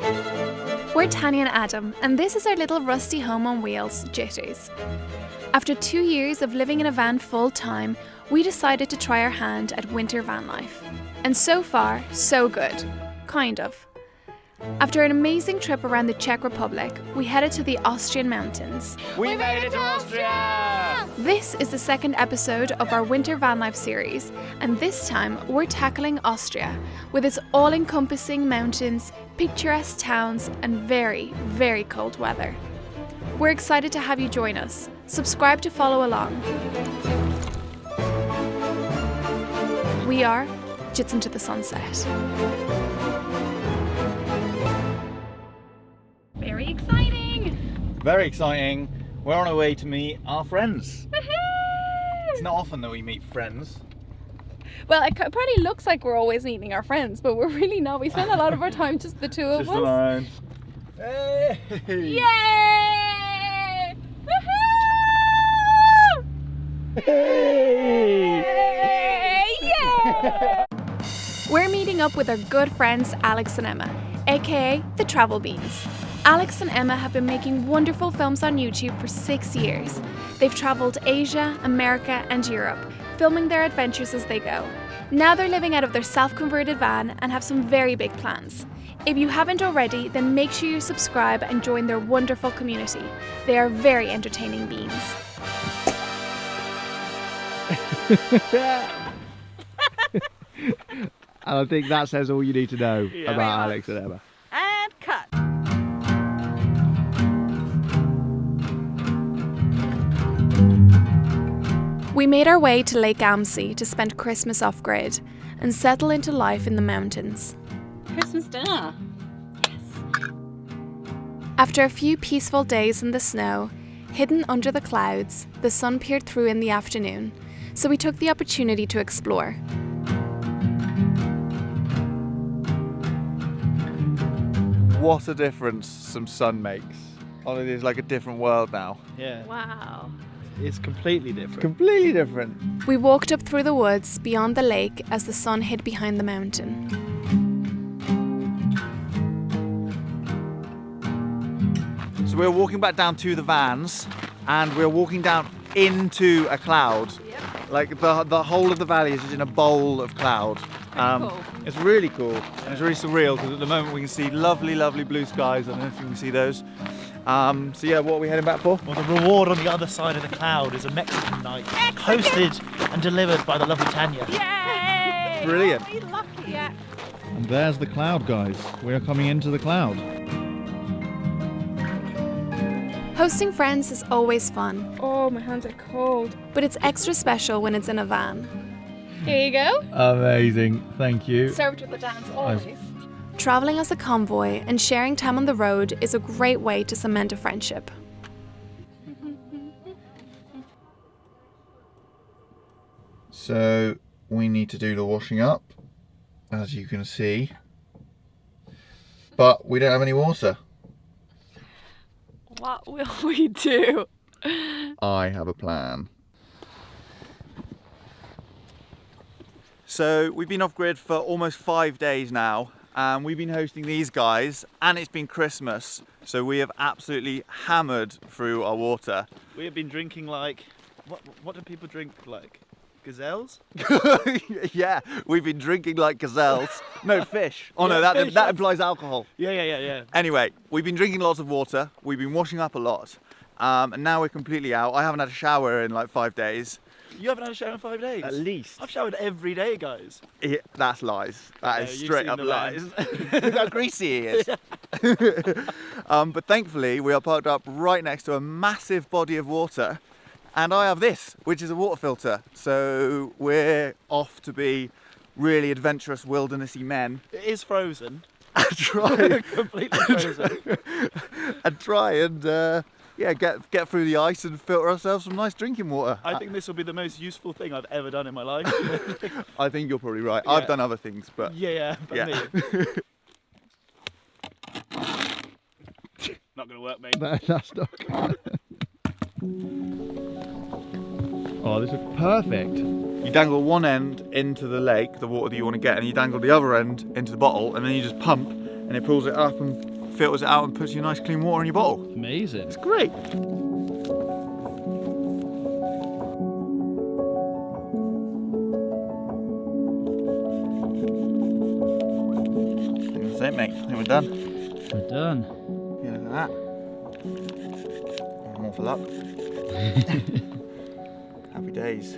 We're Tanya and Adam, and this is our little rusty home on wheels, Jits. After 2 years of living in a van full-time, we decided to try our hand at winter van life. And so far, so good. Kind of. After an amazing trip around the Czech Republic, we headed to the Austrian mountains. We made it to Austria! This is the second episode of our Winter Van Life series, and this time we're tackling Austria, with its all-encompassing mountains, picturesque towns, and very, very cold weather. We're excited to have you join us. Subscribe to follow along. We are Jits into the sunset. Very exciting! Very exciting. We're on our way to meet our friends. Woohoo! It's not often that we meet friends. Well, it probably looks like we're always meeting our friends, but we're really not. We spend a lot of our time just the two of us. Just alone. Hey! Yay! Woohoo! Hey! Yeah! We're meeting up with our good friends Alex and Emma, aka the Travel Beans. Alex and Emma have been making wonderful films on YouTube for 6 years. They've travelled Asia, America and Europe, filming their adventures as they go. Now they're living out of their self-converted van and have some very big plans. If you haven't already, then make sure you subscribe and join their wonderful community. They are very entertaining beans. And I think that says all you need to know about Very Alex and Emma. And cut. We made our way to Lake Almsee to spend Christmas off-grid and settle into life in the mountains. Christmas dinner. After a few peaceful days in the snow, hidden under the clouds, the sun peered through in the afternoon, so we took the opportunity to explore. What a difference some sun makes. Honestly, it's like a different world now. Yeah, Wow. it's completely different. Completely different. We walked up through the woods beyond the lake as the sun hid behind the mountain. So we're walking back down to the vans and we're walking down into a cloud. Like the whole of the valley is just in a bowl of cloud. Cool. It's really cool and it's really surreal because at the moment we can see lovely, lovely blue skies. I don't know if you can see those. So yeah, what are we heading back for? Well, the reward on the other side of the cloud is a Mexican night, hosted and delivered by the lovely Tanya. Yay! Brilliant. Oh, we're lucky, yeah. And there's the cloud, guys. We are coming into the cloud. Hosting friends is always fun, Oh, my hands are cold. but it's extra special when it's in a van. Here you go. Amazing, thank you. Served with the dance always. Travelling as a convoy and sharing time on the road is a great way to cement a friendship. So we need to do the washing up, as you can see. But we don't have any water. What will we do? I have a plan. So we've been off grid for almost 5 days now, and we've been hosting these guys, and it's been Christmas, so we have absolutely hammered through our water. We have been drinking like, what do people drink like? Gazelles? Yeah, we've been drinking like gazelles. No, fish. Oh no, Yeah, that fish, that implies alcohol. Yeah. Anyway, we've been drinking lots of water, we've been washing up a lot, and now we're completely out. I haven't had a shower in like 5 days. You haven't had a shower in 5 days? At least. I've showered every day, guys. That's lies. That is you've straight seen up the lies. van. Look how greasy he is. But thankfully, we are parked up right next to a massive body of water, and I have this, which is a water filter. So we're off to be really adventurous, wildernessy men. It is frozen. And try, Completely frozen. and try and yeah, get through the ice and filter ourselves some nice drinking water. I think this will be the most useful thing I've ever done in my life. I think you're probably right. Yeah. I've done other things, but yeah, but yeah. me. Not gonna work, mate. That's not good. Oh, this is perfect. You dangle one end into the lake, the water that you want to get, and you dangle the other end into the bottle, and then you just pump, and it pulls it up and filters it out and puts you nice clean water in your bottle. Amazing. It's great. That's it, mate. I think we're done. We're done. Yeah, look at that. More for luck. Happy days.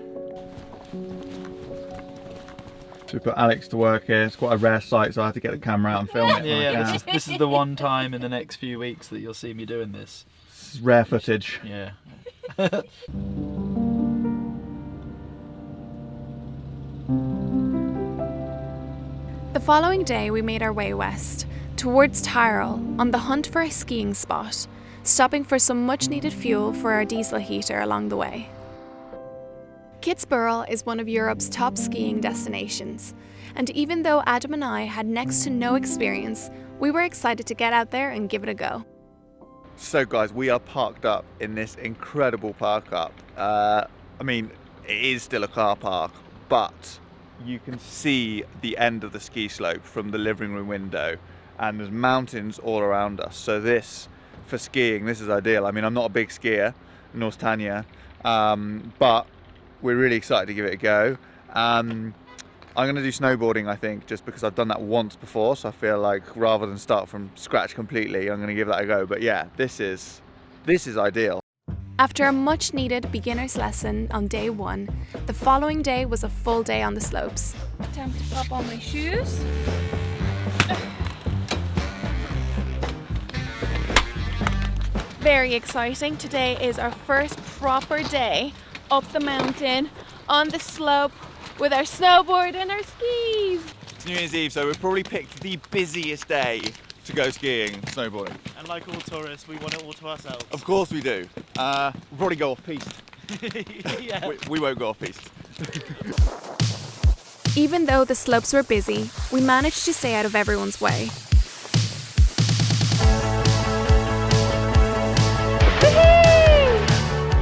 So we put Alex to work here. It's quite a rare sight, so I have to get the camera out and film it. Yeah, this is the one time in the next few weeks that you'll see me doing this. This is rare footage. Yeah. The following day, we made our way west, towards Tyrol, on the hunt for a skiing spot, stopping for some much-needed fuel for our diesel heater along the way. Kitzbuhel is one of Europe's top skiing destinations, and even though Adam and I had next to no experience, we were excited to get out there and give it a go. So guys, we are parked up in this incredible park up. I mean, it is still a car park, but you can see the end of the ski slope from the living room window, and there's mountains all around us. So this, for skiing, this is ideal. I mean, I'm not a big skier, nor is Tanya, but we're really excited to give it a go. I'm going to do snowboarding, I think, just because I've done that once before, so I feel like rather than start from scratch completely, I'm going to give that a go. But yeah, this is ideal. After a much-needed beginner's lesson on day one, the following day was a full day on the slopes. Time to pop on my shoes. Very exciting. Today is our first proper day up the mountain on the slope with our snowboard and our skis. It's New Year's Eve, so we've probably picked the busiest day to go skiing, snowboarding. And like all tourists, we want it all to ourselves. Of course we do. We'll probably go off piste. Yeah. We won't go off piste. Even though the slopes were busy, we managed to stay out of everyone's way.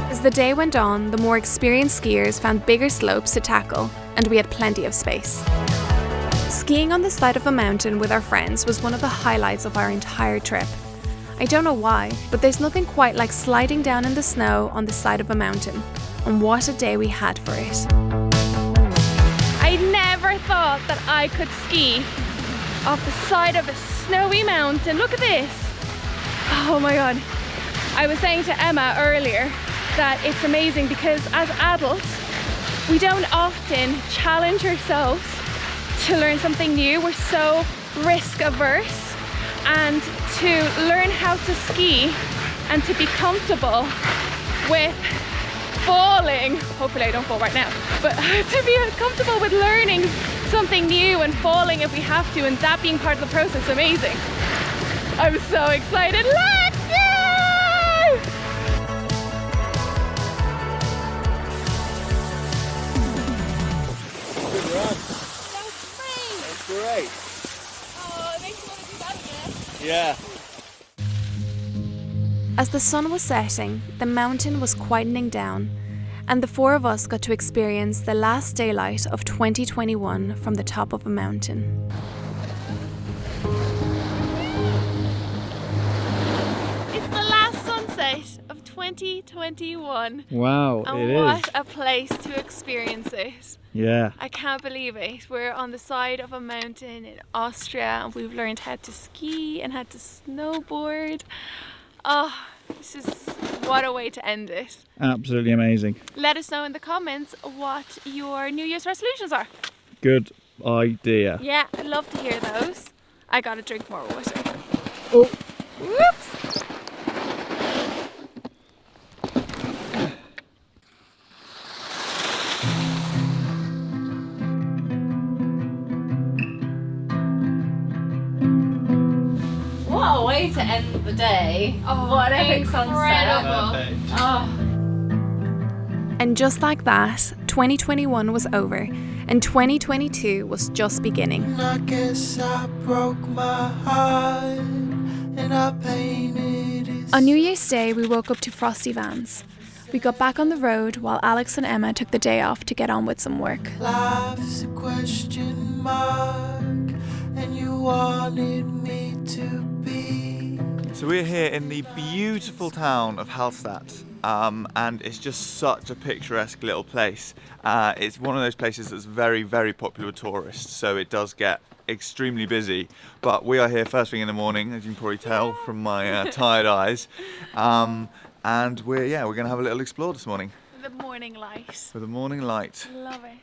As the day went on, the more experienced skiers found bigger slopes to tackle, and we had plenty of space. Skiing on the side of a mountain with our friends was one of the highlights of our entire trip. I don't know why, but there's nothing quite like sliding down in the snow on the side of a mountain, and what a day we had for it. I never thought that I could ski off the side of a snowy mountain. Look at this. Oh my God. I was saying to Emma earlier that it's amazing because as adults, we don't often challenge ourselves to learn something new. We're so risk averse, and to learn how to ski and to be comfortable with falling, hopefully I don't fall right now, but to be comfortable with learning something new and falling if we have to, and that being part of the process, amazing. I'm so excited. Let's go! Good run. That was great. That's great. Oh, it makes me want to do that again. Yeah. As the sun was setting, the mountain was quietening down, and the four of us got to experience the last daylight of 2021 from the top of a mountain. It's the last sunset of 2021. Wow, And it what is. a place to experience it. Yeah. I can't believe it. We're on the side of a mountain in Austria, and we've learned how to ski and how to snowboard. Oh, this is what a way to end it. Absolutely amazing. Let us know in the comments what your New Year's resolutions are. Good idea. Yeah, I'd love to hear those. I gotta drink more water. Oh. Whoops! What a way to end the day. Oh, What an incredible. Perfect. Oh. And just like that, 2021 was over, and 2022 was just beginning. I guess I broke my heart and I painted it. On New Year's Day, we woke up to frosty vans. We got back on the road while Alex and Emma took the day off to get on with some work. Life's a question mark and you wanted me to be. So we're here in the beautiful town of Hallstatt, and it's just such a picturesque little place. It's one of those places that's very, very popular with tourists, so it does get extremely busy. But we are here first thing in the morning, as you can probably tell from my tired eyes, and we're going to have a little explore this morning. The morning light. For the morning light. Love it.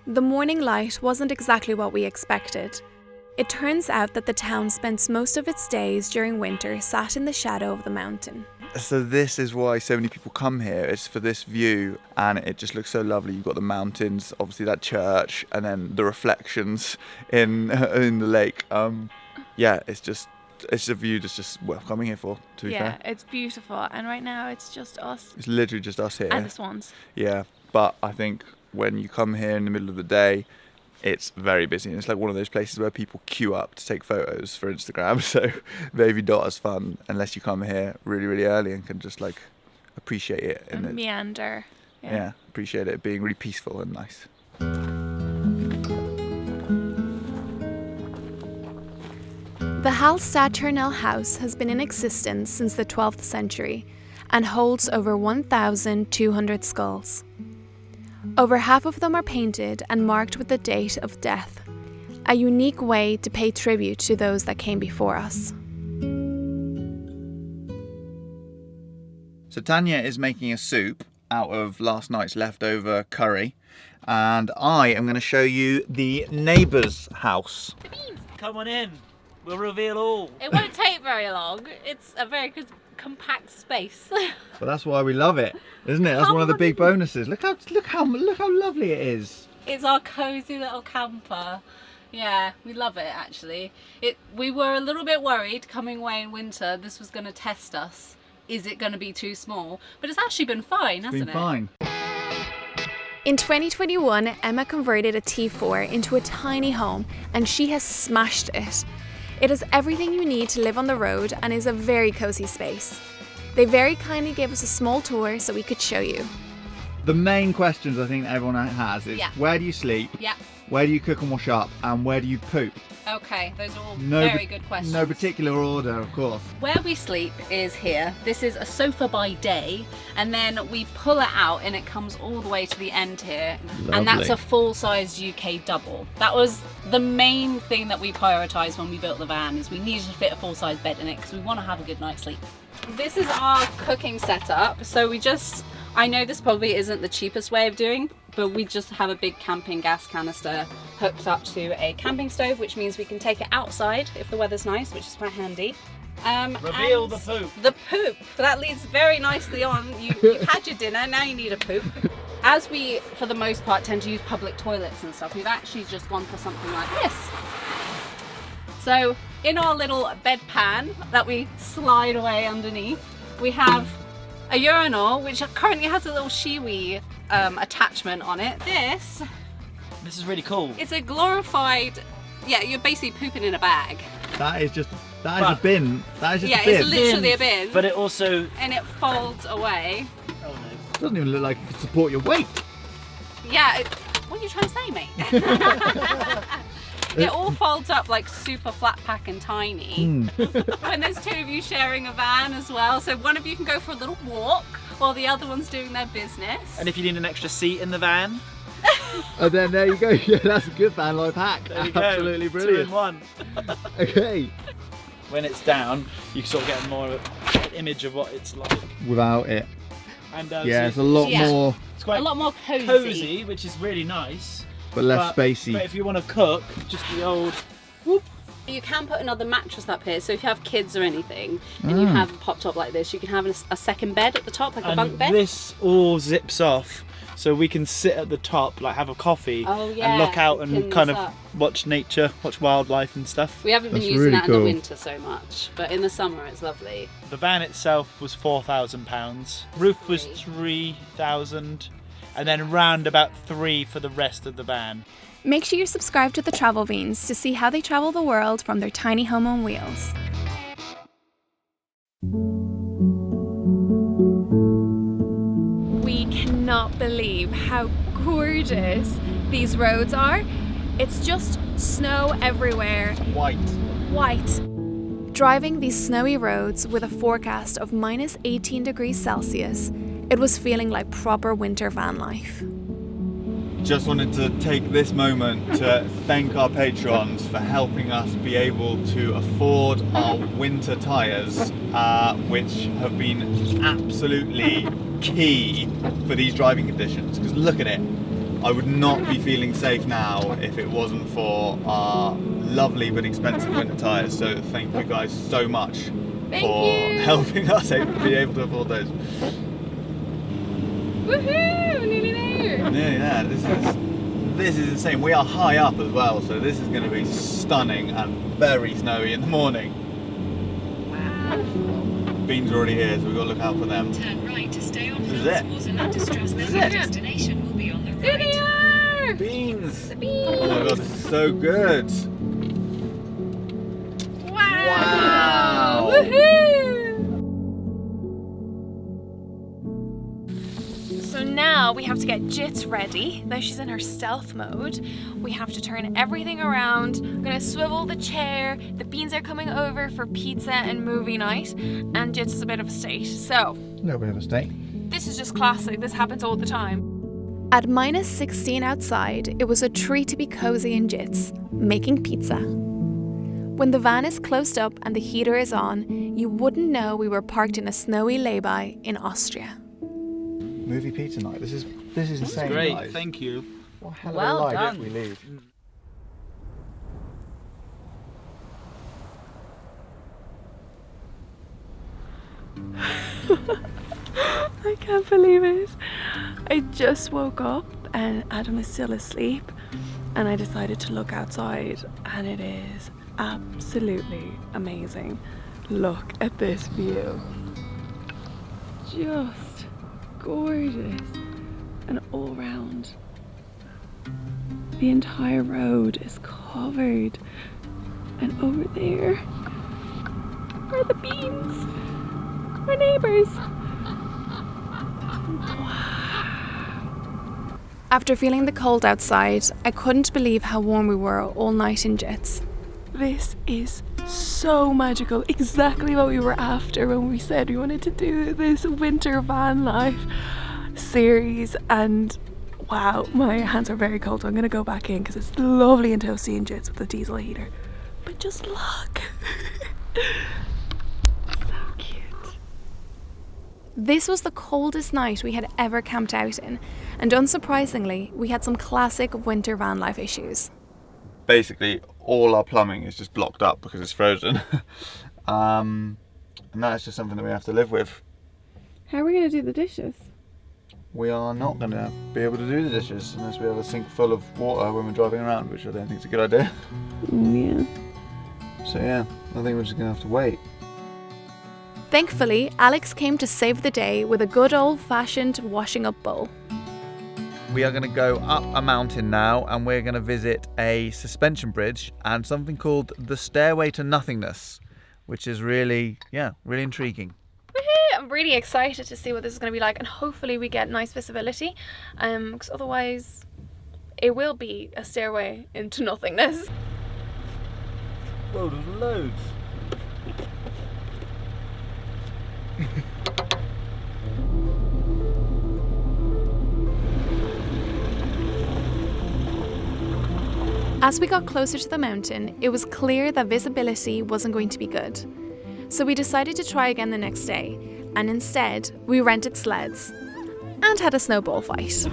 The morning light wasn't exactly what we expected. It turns out that the town spends most of its days during winter sat in the shadow of the mountain. So this is why so many people come here. It's for this view, and it just looks so lovely. You've got the mountains, obviously that church, and then the reflections in the lake. It's a view that's just worth coming here for, to be fair. Yeah, it's beautiful, and right now it's just us It's literally just us here. and the swans. Yeah, but I think when you come here in the middle of the day, it's very busy, and it's like one of those places where people queue up to take photos for Instagram, so maybe not as fun unless you come here really, really early and can just like appreciate it. And meander. Yeah, appreciate it being really peaceful and nice. The Hallstatt Charnel house has been in existence since the 12th century and holds over 1,200 skulls. Over half of them are painted and marked with the date of death, a unique way to pay tribute to those that came before us. So Tanya is making a soup out of last night's leftover curry, and I am going to show you the neighbour's house. Come on in. We'll reveal all. It won't take very long. It's a very good compact space. But that's why we love it, isn't it? That's one of the big bonuses. Look how lovely it is. It's our cosy little camper. Yeah, we love it actually. We were a little bit worried coming away in winter this was going to test us. Is it going to be too small? But it's actually been fine, hasn't it? It's been fine. In 2021, Emma converted a T4 into a tiny home, and she has smashed it. It has everything you need to live on the road and is a very cozy space. They very kindly gave us a small tour so we could show you. The main questions I think everyone has is where do you sleep? Yeah. Where do you cook and wash up? And where do you poop? Okay, those are all very good questions. No particular order, of course. Where we sleep is here. This is a sofa by day, and then we pull it out and it comes all the way to the end here. Lovely. And that's a full-size UK double. That was the main thing that we prioritised when we built the van, is we needed to fit a full-size bed in it because we want to have a good night's sleep. This is our cooking setup. So I know this probably isn't the cheapest way of doing, but we just have a big camping gas canister hooked up to a camping stove, which means we can take it outside if the weather's nice, which is quite handy. Reveal the poop. The poop. That leads very nicely on. You've had your dinner, now you need a poop. As we, for the most part, tend to use public toilets and stuff, we've actually just gone for something like this. So in our little bedpan that we slide away underneath, we have a urinal, which currently has a little shiwi attachment on it. This This is really cool. It's a glorified, you're basically pooping in a bag. That is a bin. That is just a bin. It's literally a bin. But it also... And it folds away. Oh no. It doesn't even look like it can support your weight. Yeah, what are you trying to say, mate? It all folds up like super flat pack and tiny. When there's two of you sharing a van as well, so one of you can go for a little walk while the other one's doing their business. And if you need an extra seat in the van, And then there you go. Yeah, that's a good van life hack. there you go. Absolutely brilliant. 2 in 1. Okay. When it's down, you sort of get more of an image of what it's like. Without it. And Yeah, it's a lot more, It's quite a lot more cozy, which is really nice. but less spacey. But if you want to cook, just the old whoop. You can put another mattress up here, so if you have kids or anything and you have a pop top like this, you can have a second bed at the top, like a bunk bed. This all zips off, so we can sit at the top, like have a coffee and look out and kind of watch nature, watch wildlife and stuff. We haven't been That's using really that in cool. the winter so much, but in the summer it's lovely. The van itself was £4,000, roof was £3,000, and then round about 3 for the rest of the van. Make sure you subscribe to the Travel Beans to see how they travel the world from their tiny home on wheels. We cannot believe how gorgeous these roads are. It's just snow everywhere. White. white. Driving these snowy roads with a forecast of minus 18 degrees Celsius, it was feeling like proper winter van life. Just wanted to take this moment to thank our patrons for helping us be able to afford our winter tyres, which have been absolutely key for these driving conditions. Because look at it, I would not be feeling safe now if it wasn't for our lovely but expensive winter tyres. So thank you guys so much for helping us be able to afford those. Woohoo! Nearly there! Nearly there. This is insane. We are high up as well, so this is going to be stunning and very snowy in the morning. Wow. Beans are already here, so we've got to look out for them. Turn right to stay on This is it. This is it. Destination will be on the There they right. are! Beans! The beans! Oh my god, this is so good. Wow! Wow. Woohoo! So now we have to get Jits ready. Now she's in her stealth mode. We have to turn everything around. I'm gonna swivel the chair. The beans are coming over for pizza and movie night. And Jits is a bit of a state. So, A little bit of a state. this is just classic. This happens all the time. At minus 16 outside, it was a treat to be cozy in Jits, making pizza. When the van is closed up and the heater is on, you wouldn't know we were parked in a snowy lay-by in Austria. Movie pizza night. This is insane. Great, guys. thank you. What hell Well of a life done. if we leave. I can't believe it. I just woke up and Adam is still asleep, and I decided to look outside, and it is absolutely amazing. Look at this view. Just gorgeous. And all round, the entire road is covered, and over there are the beans, our neighbours. After feeling the cold outside, I couldn't believe how warm we were all night in Jits. This is so magical, exactly what we were after when we said we wanted to do this winter van life series. And wow, my hands are very cold, so I'm going to go back in because it's lovely and toasty in Jits with the diesel heater. But just look. So cute. This was the coldest night we had ever camped out in, and unsurprisingly, we had some classic winter van life issues. Basically, all our plumbing is just blocked up because it's frozen. And that's just something that we have to live with. How are we going to do the dishes? We are not going to be able to do the dishes unless we have a sink full of water when we're driving around, which I don't think is a good idea. Yeah. So yeah, I think we're just going to have to wait. Thankfully, Alex came to save the day with a good old-fashioned washing up bowl. We are going to go up a mountain now, and we're going to visit a suspension bridge and something called the Stairway to Nothingness, which is really intriguing. I'm really excited to see what this is going to be like, and hopefully we get nice visibility, because otherwise it will be a stairway into nothingness. Whoa, there's loads. As we got closer to the mountain, it was clear that visibility wasn't going to be good. So we decided to try again the next day, and instead we rented sleds and had a snowball fight.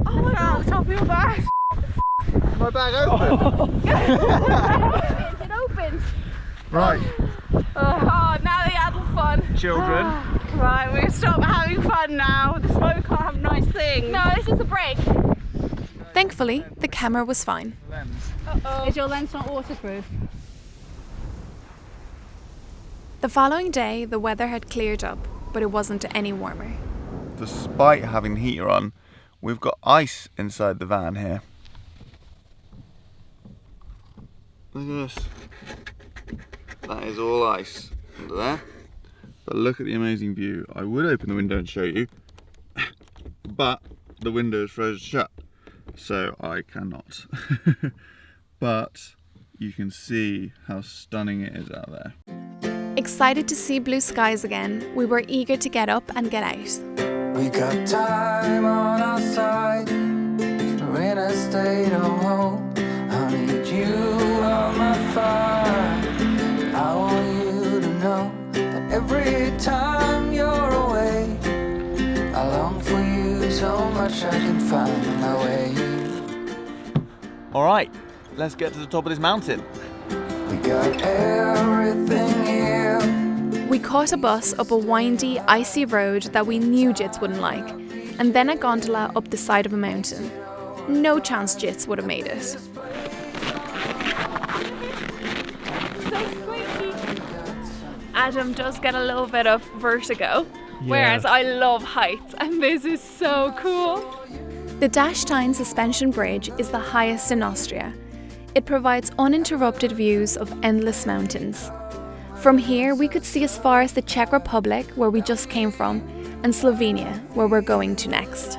Oh my god, top of your bag! My bag open. It opened! Right, Oh, now the adult fun. children. Right, we're gonna stop having fun now. This is why we can't have nice things. No, this is a break. Thankfully, the camera was fine. Is your lens not waterproof? The following day, the weather had cleared up, but it wasn't any warmer. Despite having the heater on, we've got ice inside the van here. Look at this. That is all ice. under there. But look at the amazing view. I would open the window and show you, but the window is frozen shut, so I cannot. But you can see how stunning it is out there. Excited to see blue skies again, we were eager to get up and get out. We got time on our side. We're in a state of home. I need you on my fire. I want you to know that every time you're away, I long for you so much I can find my way. All right, let's get to the top of this mountain. We got everything here. We caught a bus up a windy, icy road that we knew Jits wouldn't like, and then a gondola up the side of a mountain. No chance Jits would have made it. So squeaky. Adam does get a little bit of vertigo, whereas I love heights, and this is so cool. The Dachstein suspension bridge is the highest in Austria. It provides uninterrupted views of endless mountains. From here, we could see as far as the Czech Republic, where we just came from, and Slovenia, where we're going to next.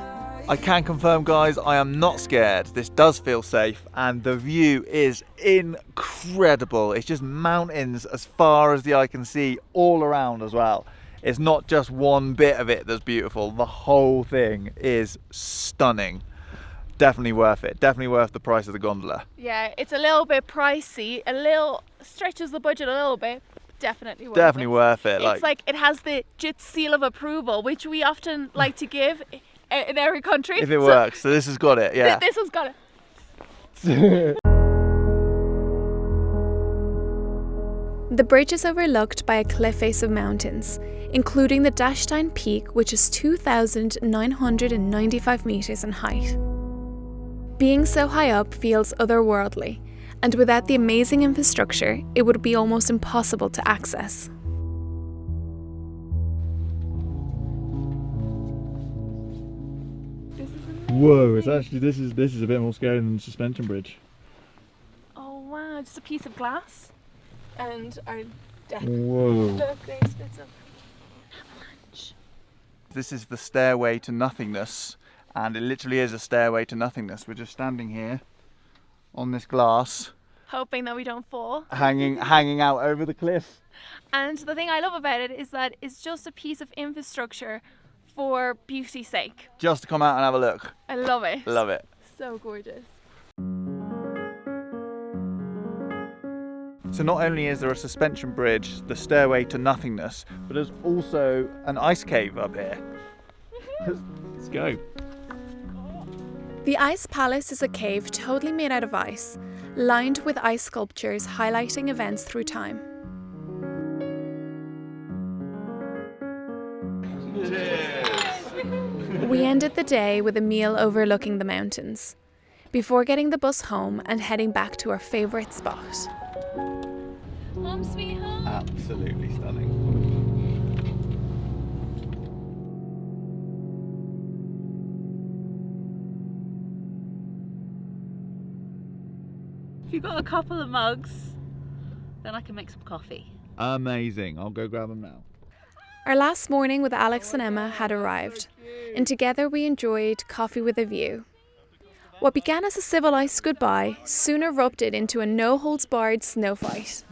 I can confirm, guys, I am not scared. This does feel safe, and the view is incredible. It's just mountains as far as the eye can see, all around as well. It's not just one bit of it that's beautiful. The whole thing is stunning. Definitely worth it. Definitely worth the price of the gondola. Yeah, it's a little bit pricey, a little stretches the budget a little bit. Definitely worth Definitely it. worth it. It's like it has the Jits seal of approval, which we often like to give in every country. if it works. So this has got it, yeah. This one's got it. The bridge is overlooked by a cliff face of mountains, including the Dachstein Peak, which is 2,995 metres in height. Being so high up feels otherworldly, and without the amazing infrastructure, it would be almost impossible to access. Whoa, it's actually this is a bit more scary than the suspension bridge. Oh wow, just a piece of glass. And our deck. Whoa. Look, there's bits of avalanche. This is the stairway to nothingness, and it literally is a stairway to nothingness. We're just standing here on this glass, Hoping that we don't fall. hanging out over the cliff. And the thing I love about it is that it's just a piece of infrastructure for beauty's sake. Just to come out and have a look. I love it. Love it. So gorgeous. So not only is there a suspension bridge, the stairway to nothingness, but there's also an ice cave up here. Let's go. The Ice Palace is a cave totally made out of ice, lined with ice sculptures highlighting events through time. We ended the day with a meal overlooking the mountains, before getting the bus home and heading back to our favourite spot. Home sweet home. Absolutely stunning. If you've got a couple of mugs, then I can make some coffee. Amazing. I'll go grab them now. Our last morning with Alex and Emma had arrived, and together we enjoyed coffee with a view. What began as a civilised goodbye soon erupted into a no-holds-barred snow fight.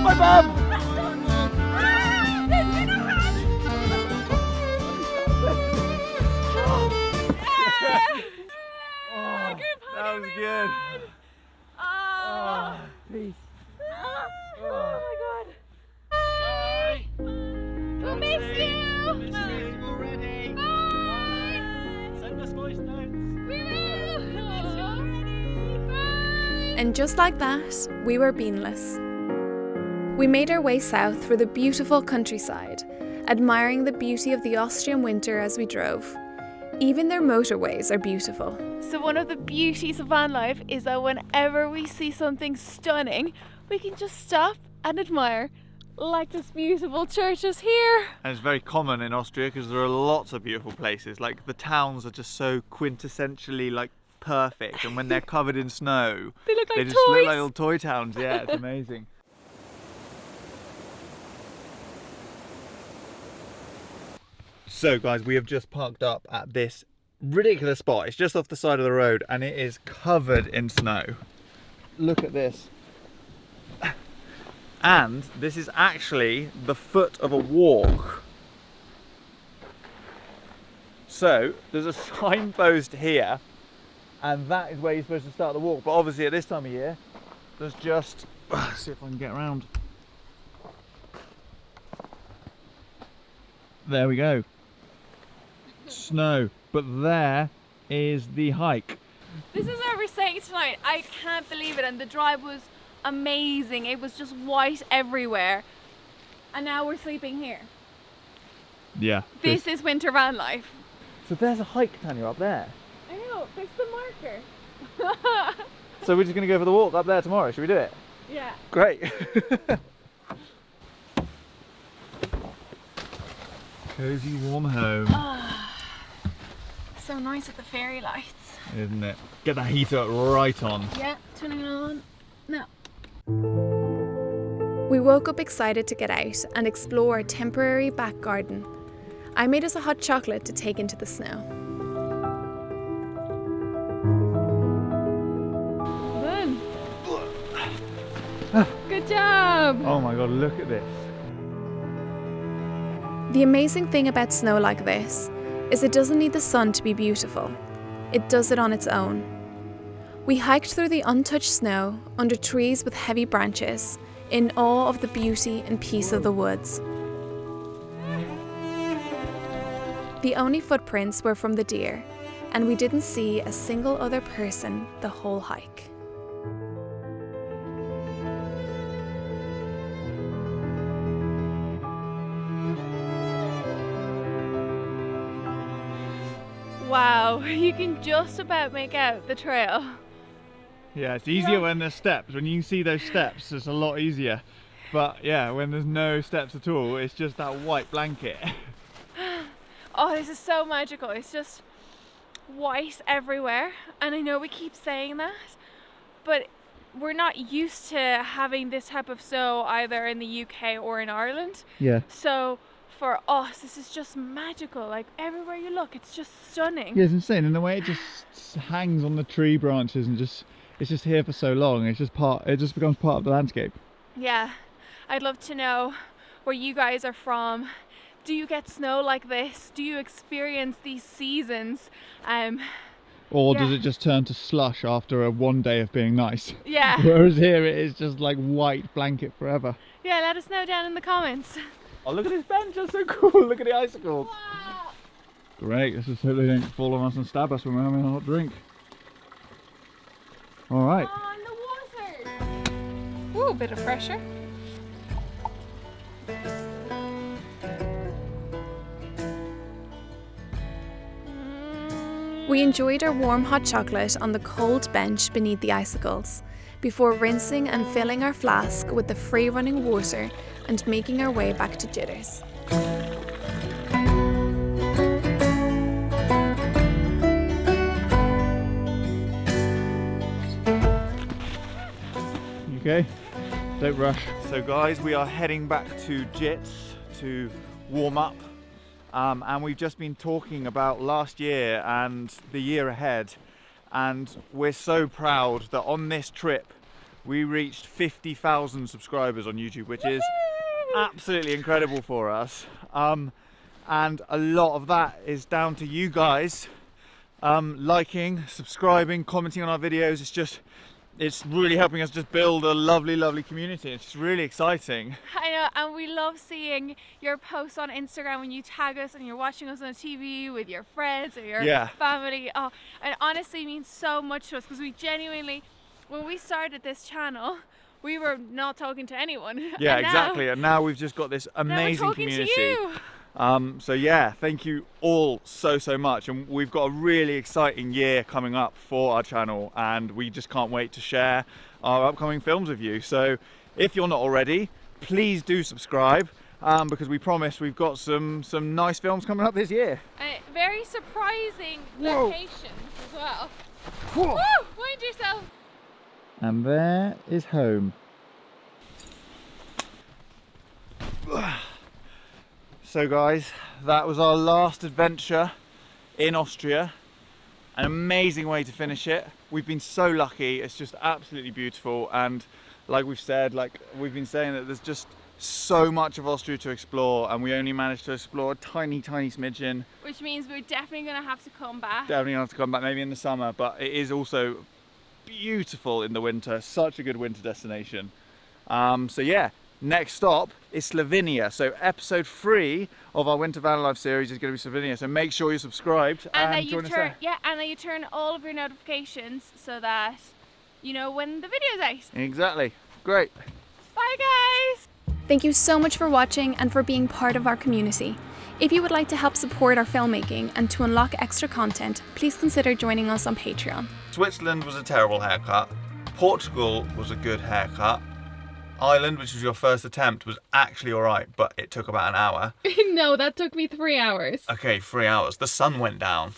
My bum! That was good. Peace. Oh my god. Bye. We'll miss you. already. Bye. Send us voice notes. We will. Miss you already. Bye. And just like that, we were beanless. We made our way south through the beautiful countryside, admiring the beauty of the Austrian winter as we drove. Even their motorways are beautiful. So one of the beauties of van life is that whenever we see something stunning, we can just stop and admire, like this beautiful church is here. And it's very common in Austria because there are lots of beautiful places. Like the towns are just so quintessentially like perfect, and when they're covered in snow, They look like just toys. look like little toy towns. Yeah, it's amazing. So guys, we have just parked up at this ridiculous spot. It's just off the side of the road and it is covered in snow. Look at this. And this is actually the foot of a walk. So there's a signpost here, and that is where you're supposed to start the walk. But obviously at this time of year, there's just, let's see if I can get around. There we go. Snow, but there is the hike. This is what we're saying tonight. I can't believe it, and the drive was amazing. It was just white everywhere, and now we're sleeping here. Yeah. This is winter van life. So there's a hike, Tanya, up there. I know, there's the marker. So we're just going to go for the walk up there tomorrow. Should we do it? Yeah. Great. Cozy warm home. So nice with the fairy lights. Isn't it? Get that heater right on. Yeah, turning it on now. We woke up excited to get out and explore our temporary back garden. I made us a hot chocolate to take into the snow. Good job. Oh my god, look at this. The amazing thing about snow like this is it doesn't need the sun to be beautiful. It does it on its own. We hiked through the untouched snow under trees with heavy branches, in awe of the beauty and peace of the woods. The only footprints were from the deer, and we didn't see a single other person the whole hike. Wow, you can just about make out the trail. Yeah, it's easier when there's steps. When you can see those steps, it's a lot easier. But yeah, when there's no steps at all, it's just that white blanket. Oh, this is so magical. It's just white everywhere. And I know we keep saying that, but we're not used to having this type of snow either in the UK or in Ireland. Yeah. So for us, this is just magical. Like everywhere you look, it's just stunning. Yeah, it's insane. And the way it just hangs on the tree branches and it's just here for so long. It just becomes part of the landscape. Yeah, I'd love to know where you guys are from. Do you get snow like this? Do you experience these seasons? Or does it just turn to slush after one day of being nice? Yeah. Whereas here it is just like white blanket forever. Yeah, let us know down in the comments. Oh, look at this bench, that's so cool. Look at the icicles. Wow. Great, let's just hope they don't fall on us and stab us when we're having a hot drink. All right. Oh, in the water. Ooh, a bit of pressure. We enjoyed our warm hot chocolate on the cold bench beneath the icicles, before rinsing and filling our flask with the free running water and making our way back to Jitters. You okay? Don't rush. So guys, we are heading back to Jits to warm up. And we've just been talking about last year and the year ahead, and we're so proud that on this trip we reached 50,000 subscribers on YouTube, which is absolutely incredible for us. And a lot of that is down to you guys liking, subscribing, commenting on our videos. It's really helping us just build a lovely community. It's really exciting. I know, and we love seeing your posts on Instagram when you tag us and you're watching us on TV with your friends or your family. Oh, it honestly means so much to us, because we genuinely, when we started this channel, we were not talking to anyone. Yeah, and exactly. And now we've just got this amazing now we're talking community. to you. So yeah, thank you all so much, and we've got a really exciting year coming up for our channel, and we just can't wait to share our upcoming films with you. So if you're not already, please do subscribe, because we promise we've got some nice films coming up this year. Very surprising locations as well. Woo! Mind yourself. And there is home. So guys, that was our last adventure in Austria. An amazing way to finish it. We've been so lucky, it's just absolutely beautiful, and like we've said, like we've been saying, that there's just so much of Austria to explore, and we only managed to explore a tiny smidgen. Which means we're definitely going to have to come back. Definitely gonna have to come back maybe in the summer, but it is also beautiful in the winter. Such a good winter destination. So yeah, next stop is Slovenia. So episode 3 of our Winter Van Life series is going to be Slovenia. So make sure you're subscribed and that join us there. and that you turn all of your notifications so that you know when the video's out. Exactly. Great. Bye guys! Thank you so much for watching and for being part of our community. If you would like to help support our filmmaking and to unlock extra content, please consider joining us on Patreon. Switzerland was a terrible haircut. Portugal was a good haircut. Ireland, which was your first attempt, was actually alright, but it took about an hour. No, that took me 3 hours. Okay, 3 hours. The sun went down.